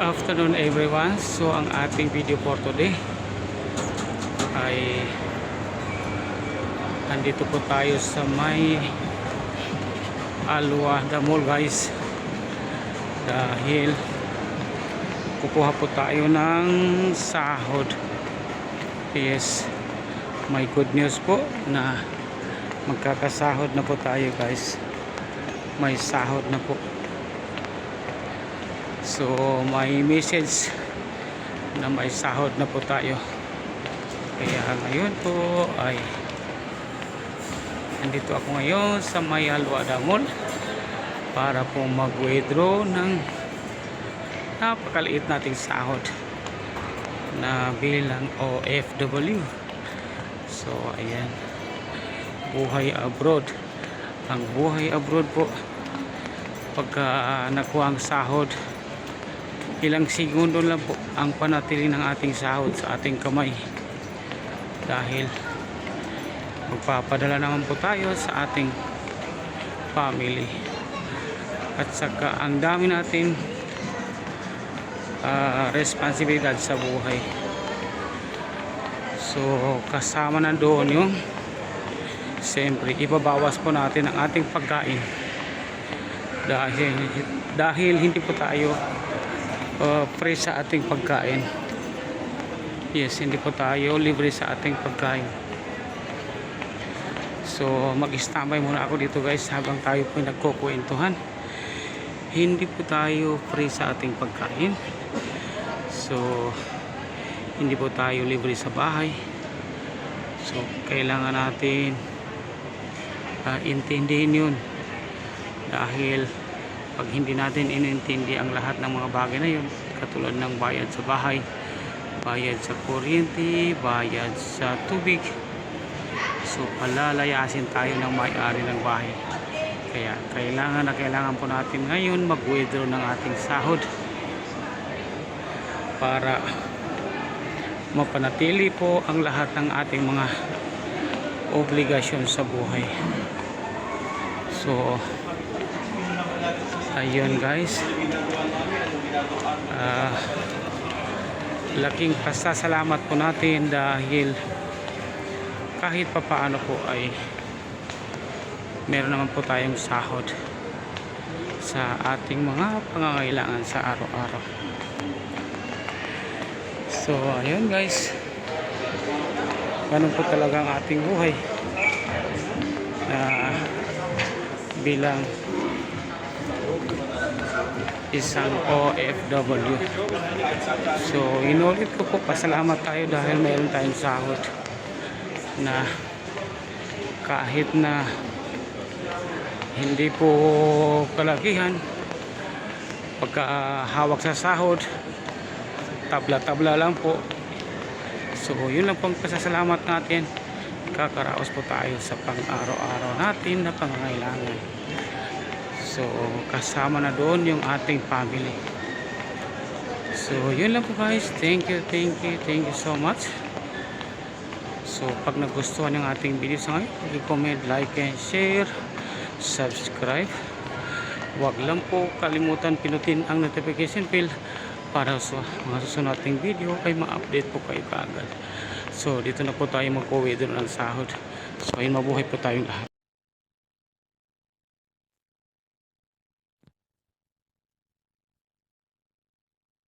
afternoon everyone. So ang ating video for today ay andito po tayo sa may Alwada Mall guys, dahil kukuha po tayo ng sahod. Yes, may good news po na magkakasahod na po tayo guys. May sahod na po. So may message na may sahod na po tayo. Kaya ngayon po ay nandito ako ngayon sa may Alwada Mall para po mag-withdraw ng napakaliit nating sahod na bilang OFW. So ayan, buhay abroad. Ang buhay abroad po, pagka nakuha ang sahod, ilang segundo lang po ang panatili ng ating sahod sa ating kamay, dahil magpapadala naman po tayo sa ating family. At saka ang dami natin responsibilidad sa buhay. So kasama na doon yung siyempre ibabawas po natin ang ating pagkain, dahil hindi po tayo free sa ating pagkain. Yes, hindi po tayo libre sa ating pagkain. So mag-standby muna ako dito guys habang tayo po nagkukwentuhan. Hindi po tayo free sa ating pagkain. So hindi po tayo libre sa bahay. So kailangan natin intindihin yun, dahil pag hindi natin inintindi ang lahat ng mga bagay na yun, katulad ng bayad sa bahay, bayad sa kuryente, bayad sa tubig, so palalayasin tayo ng may-ari ng bahay. Kaya kailangan po natin ngayon mag-withdraw ng ating sahod para mapanatili po ang lahat ng ating mga obligasyon sa buhay. So ayun guys, laking pasasalamat po natin dahil kahit papaano po ay meron naman po tayong sahod sa ating mga pangangailangan sa araw-araw. So ayun guys, ganun po talaga ang ating buhay bilang isang OFW. So inulit ko po, pasalamat tayo dahil mayroon tayong sahod na kahit na hindi po kalakihan, pagka hawak sa sahod, tabla-tabla lang po. So yun lang pong pasasalamat natin. Kakaraos po tayo sa pang-araw-araw natin na pangangailangan. So kasama na doon yung ating family. So yun lang po guys. Thank you so much. So pag nagustuhan yung ating video sa ngayon, i-comment, like and share, subscribe. Huwag lang po kalimutan pinutin ang notification bell para sa mga susunod nating video ay ma-update po kayo kaagad. So dito na po tayo mag-withdraw ng sahod. So ayun, mabuhay po tayong lahat.